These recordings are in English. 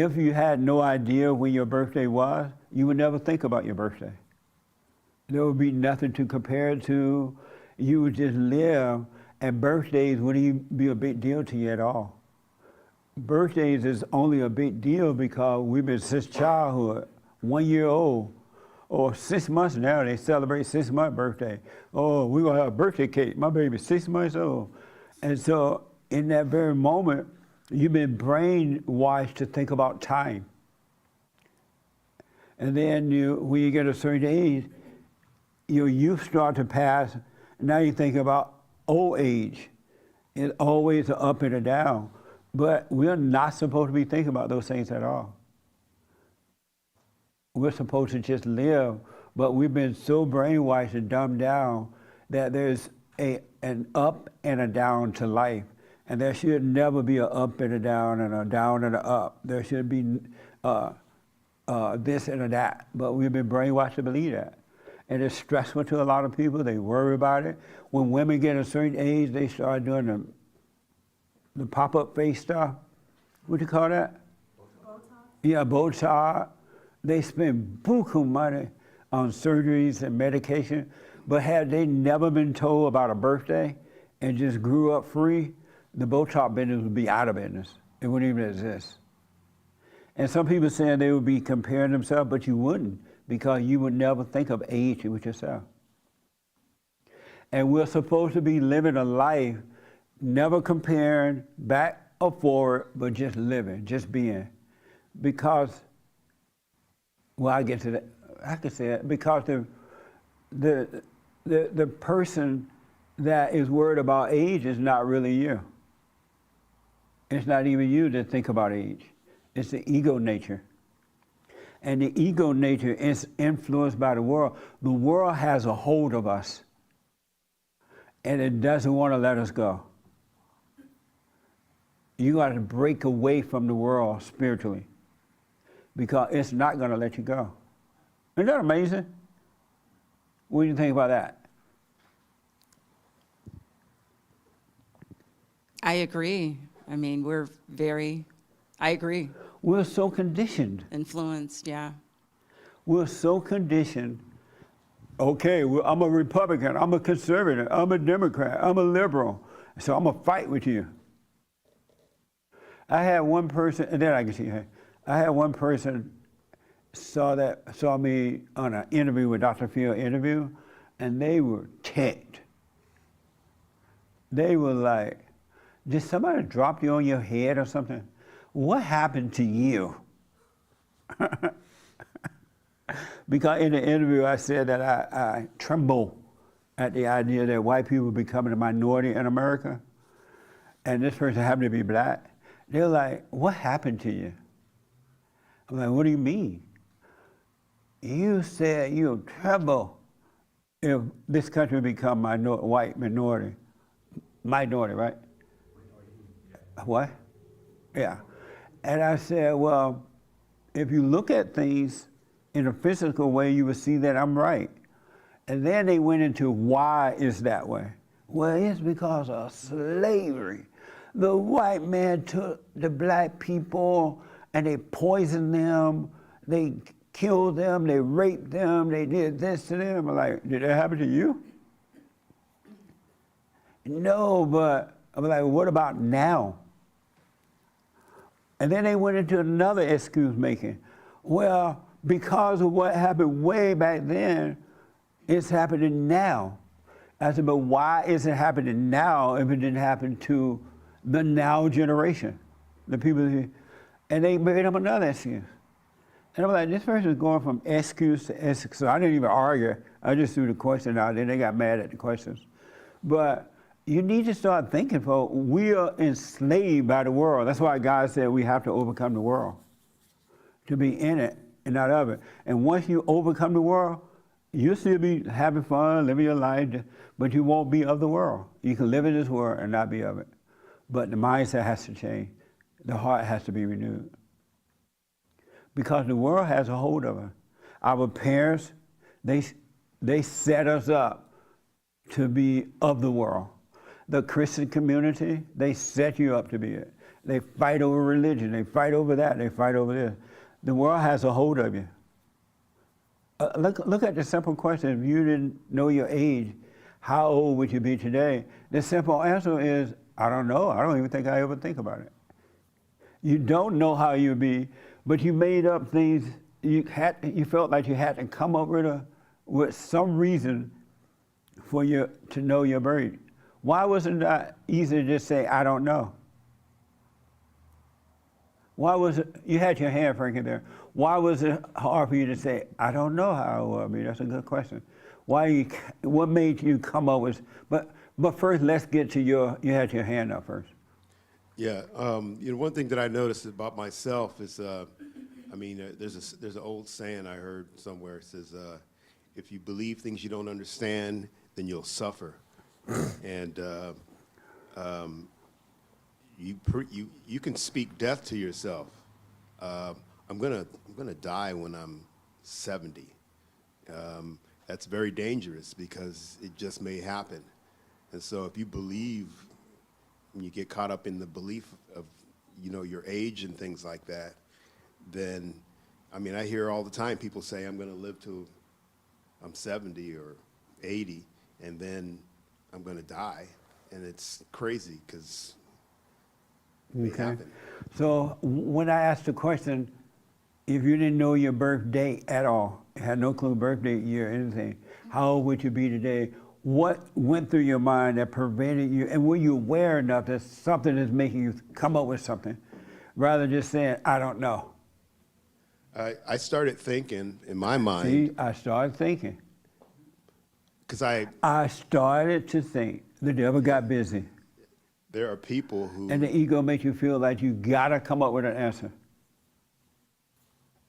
if you had no idea when your birthday was, you would never think about your birthday. There would be nothing to compare it to. You would just live, and birthdays wouldn't even be a big deal to you at all. Birthdays is only a big deal because we've been since childhood, 1 year old, or 6 months now, they celebrate 6-month birthday. Oh, we're gonna have a birthday cake. My baby's 6 months old. And so in that very moment, you've been brainwashed to think about time. And then when you get a certain age, your youth start to pass. Now you think about old age. It's always an up and a down. But we're not supposed to be thinking about those things at all. We're supposed to just live, but we've been so brainwashed and dumbed down that there's an up and a down to life. And there should never be an up and a down and a down and a up. There should be this and a that. But we've been brainwashed to believe that. And it's stressful to a lot of people. They worry about it. When women get a certain age, they start doing the pop-up face stuff. What do you call that? Botox. Yeah, Botox. They spend buku money on surgeries and medication, but had they never been told about a birthday and just grew up free, the Botox business would be out of business. It wouldn't even exist. And some people saying they would be comparing themselves, but you wouldn't, because you would never think of age with yourself. And we're supposed to be living a life, never comparing back or forward, but just living, just being. Because, well, I get to that. I can say it because the person that is worried about age is not really you. It's not even you that think about age. It's the ego nature. And the ego nature is influenced by the world. The world has a hold of us, and it doesn't want to let us go. You got to break away from the world spiritually, because it's not going to let you go. Isn't that amazing? What do you think about that? I agree. I mean, I agree. We're so conditioned. Influenced, yeah. We're so conditioned. Okay, I'm a Republican, I'm a conservative, I'm a Democrat, I'm a liberal, so I'm going to fight with you. I had one person, and then I can see her. I had one person saw me on an interview with Dr. Phil interview, and they were ticked. They were like, did somebody drop you on your head or something? What happened to you? Because in the interview I said that I tremble at the idea that white people are becoming a minority in America, and this person happened to be black. They're like, what happened to you? I'm like, what do you mean? You said you'll tremble if this country become white minority. Minority, right? What? Yeah. And I said, well, if you look at things in a physical way, you will see that I'm right. And then they went into why is that way. Well, it's because of slavery. The white man took the black people and they poisoned them, they killed them, they raped them, they did this to them. I'm like, did that happen to you? No, but I'm like, what about now? And then they went into another excuse making. Well, because of what happened way back then, it's happening now. I said, but why is it happening now if it didn't happen to the now generation? The people, and they made up another excuse. And I'm like, this person is going from excuse to excuse. So I didn't even argue. I just threw the question out, then they got mad at the questions. But you need to start thinking, folks, we are enslaved by the world. That's why God said we have to overcome the world, to be in it and not of it. And once you overcome the world, you'll still be having fun, living your life, but you won't be of the world. You can live in this world and not be of it. But the mindset has to change. The heart has to be renewed. Because the world has a hold of us. Our parents, they set us up to be of the world. The Christian community, they set you up to be it. They fight over religion. They fight over that. They fight over this. The world has a hold of you. Look at the simple question. If you didn't know your age, how old would you be today? The simple answer is, I don't know. I don't even think I ever think about it. You don't know how you'll be, but you made up things. You felt like you had to come up with some reason for you to know your birth. Why wasn't that easy to just say, I don't know? Why was it, you had your hand, Frankie, there. Why was it hard for you to say, I don't know how I will be? That's a good question. What made you come up with, but first let's get to you had your hand up first. Yeah, one thing that I noticed about myself is, there's an old saying I heard somewhere. It says, if you believe things you don't understand, then you'll suffer. And you can speak death to yourself. I'm gonna die when I'm 70. That's very dangerous because it just may happen. And so if you believe, when you get caught up in the belief of, your age and things like that, then, I hear all the time people say, I'm gonna live till I'm 70 or 80, and then I'm gonna die. And it's crazy because it happened. So when I asked the question, if you didn't know your birth date at all, had no clue birth date, year, anything, how old would you be today? What went through your mind that prevented you, and were you aware enough that something is making you come up with something, rather than just saying, I don't know? I started thinking in my mind. See, I started thinking. Because I started to think. The devil got busy. There are people who... And the ego makes you feel like you gotta come up with an answer.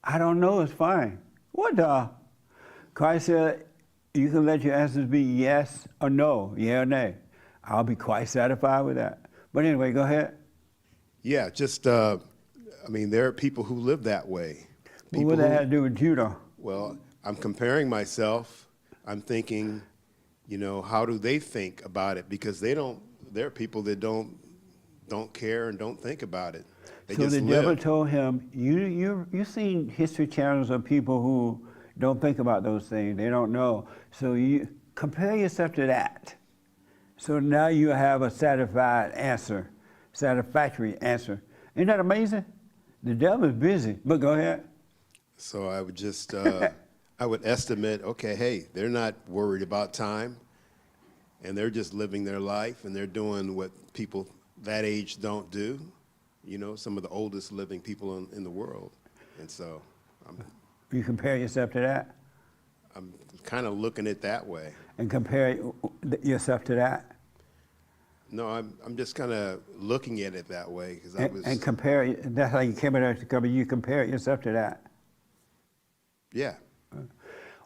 I don't know, it's fine. What the? Christ said, you can let your answers be yes or no, yeah or nay. I'll be quite satisfied with that. But anyway, go ahead. Yeah, just, there are people who live that way. People what that had to do with you, though? Well, I'm comparing myself. I'm thinking, how do they think about it? Because there are people that don't care and don't think about it. They so just the live. devil told him, you've seen history channels of people who don't think about those things. They don't know. So you compare yourself to that. So now you have a satisfactory answer. Isn't that amazing? The devil is busy, but go ahead. So I would just, I would estimate, okay, hey, they're not worried about time, and they're just living their life, and they're doing what people that age don't do. Some of the oldest living people in the world. And so you compare yourself to that? I'm kind of looking at it that way. And compare yourself to that? No, I'm just kind of looking at it that way because I was... And compare, that's how you came in there to cover, you compare yourself to that? Yeah.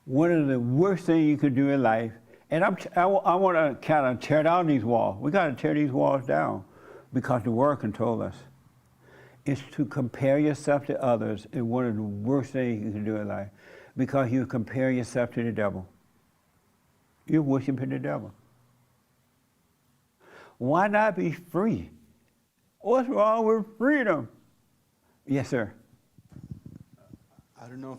One of the worst things you could do in life, and I want to kind of tear down these walls. We got to tear these walls down because the world controls us. It's to compare yourself to others is one of the worst things you can do in life because you compare yourself to the devil. You're worshiping the devil. Why not be free? What's wrong with freedom? Yes, sir. I don't know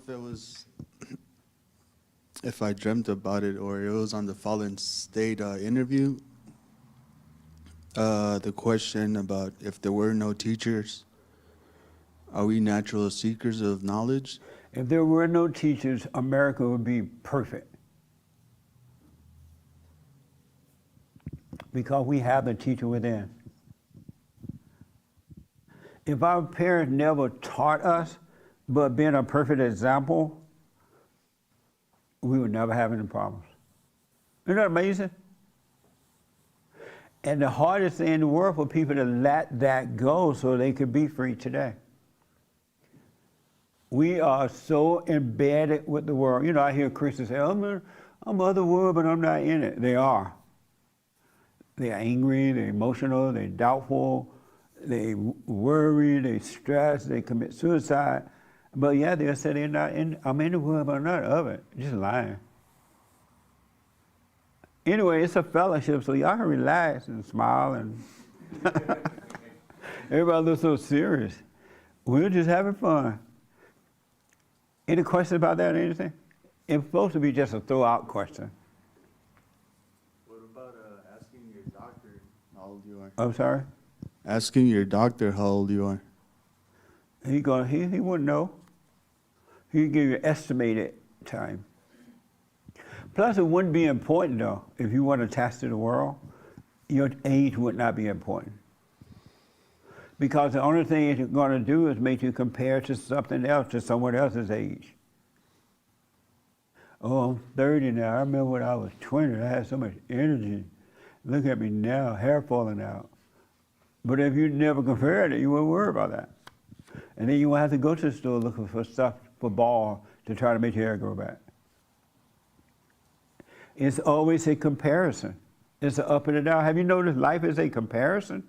if I dreamt about it or it was on the Fallen State interview. The question about if there were no teachers, are we natural seekers of knowledge? If there were no teachers, America would be perfect. Because we have the teacher within. If our parents never taught us, but being a perfect example, we would never have any problems. Isn't that amazing? And the hardest thing in the world for people to let that go so they could be free today. We are so embedded with the world. I hear Christians say, I'm of the world, but I'm not in it. They are. They're angry, they're emotional, they're doubtful, they worry, they stress, they commit suicide. But yeah, they'll say they're not I'm in the world, but I'm not of it. Just lying. Anyway, it's a fellowship, so y'all can relax and smile and Everybody looks so serious. We're just having fun. Any questions about that or anything? It's supposed to be just a throw-out question. What about asking your doctor how old you are? I'm sorry? Asking your doctor how old you are. He wouldn't know. He'd give you an estimated time. Plus, it wouldn't be important, though. If you want to test the world, your age would not be important. Because the only thing it's going to do is make you compare to something else, to someone else's age. Oh, I'm 30 now. I remember when I was 20, I had so much energy. Look at me now, hair falling out. But if you never compared it, you wouldn't worry about that. And then you won't have to go to the store looking for stuff, for ball, to try to make your hair grow back. It's always a comparison. It's an up and a down. Have you noticed life is a comparison?